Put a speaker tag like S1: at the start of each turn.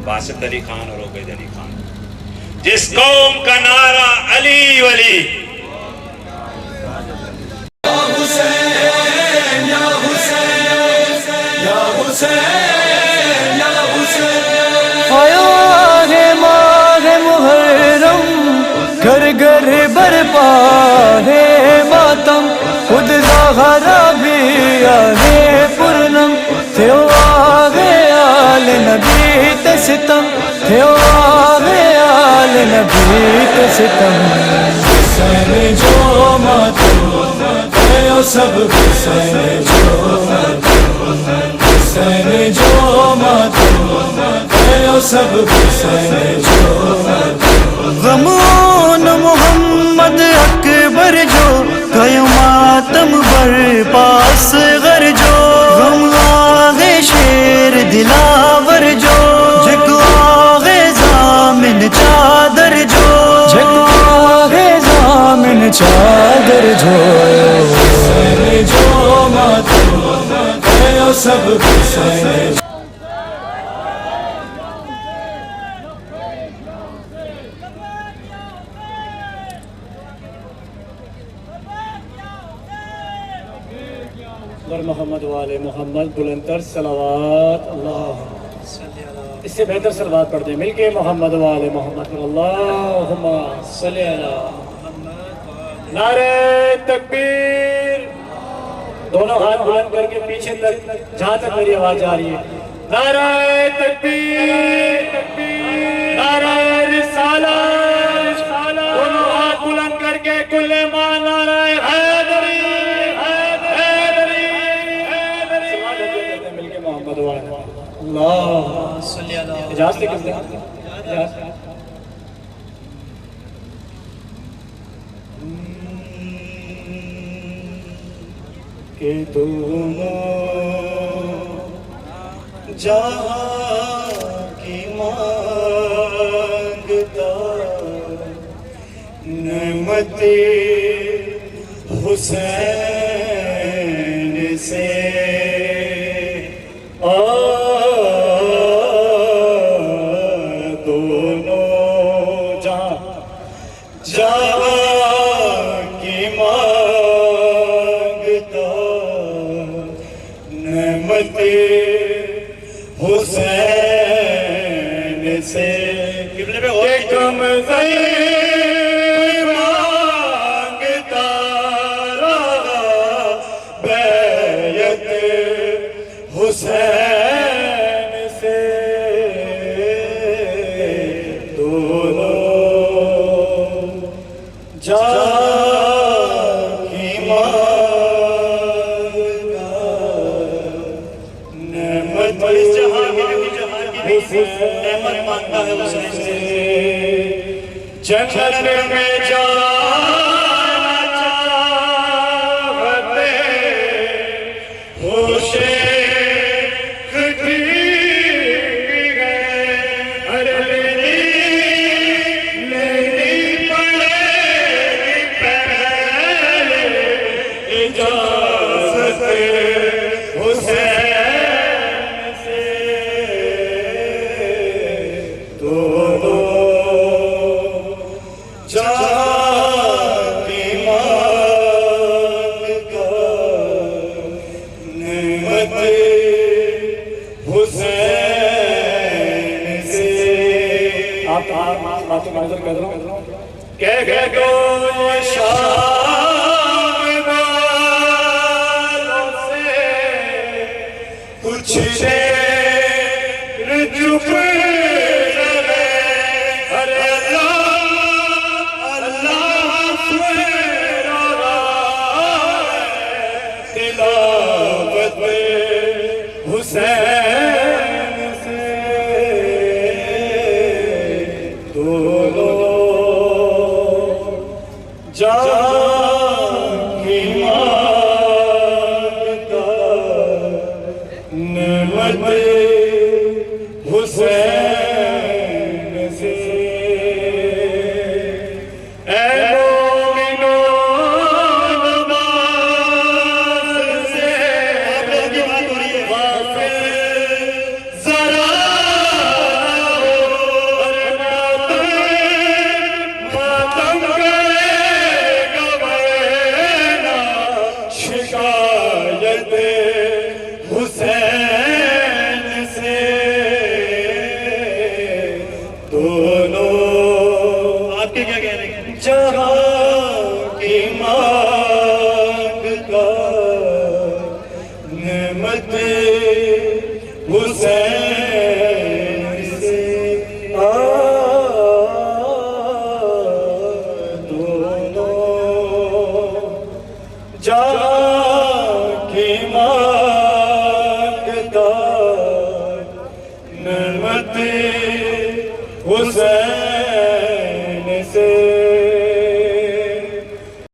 S1: باسط علی خان اور عبید علی خان، جس قوم کا نعرہ علی ولی،
S2: حسین یا حسین یا حسین یا حسین،
S3: آیا ہے ماہ محرم، گھر گھر برپا ہے ماتم، خود زہرا بھی آگے پورنم، تھیو آگے آل نبی تستم، تھیو آگے آل نبی تستم،
S2: حسین جو ماتم ہے سب، حسین جو ماتم، حسین جو ماتم ہے سب، حسین جو ماتم،
S3: غمون محمد اکبر جو گئے ماتم بر پاس غر جو، غم آغے شیر دلاور جو، جھک آغے زامن چادر جو، جھک آغے زامن چادر جو،
S2: حسین جو ماتم ہے سب، حسین
S4: محمد والے محمد، بلندر صلوات اللہ، اس سے بہتر صلوات پڑھ دیں مل کے، محمد والے محمد، اللہم صلی علی محمد، نعرہ تکبیر، دونوں ہاتھ بلند کر کے پیچھے تک جہاں تک میری آواز جا رہی ہے، نعرہ تکبیر، نعرہ رسالت، دونوں ہاتھ بلند کر کے کل ماں نعرہ حیدری، اللہ صلی اللہ، اجازت ہے کس نے کہ دونوں جہاں کی مانگتا نعمت حسین سے دونوں جہاں کی مانگتا نعمت حسین سے، کم ضعیف مانگتا رہا بیعت حسین سے، دونوں جہاں کی مانگتا نعمت نعمت مانگتا ہے حسین سے، جنت میں جانا چاہتے ہوشے کچھ دیر چپ رہے، اللہ تلاوت حسین سے، دونوں جہاں کی مانگتا نعمت حسین سے، اے مومنوں نماز سے غافل ذرا
S2: نعمت حسین سے دونوں جا کے مانگتا نعمت حسین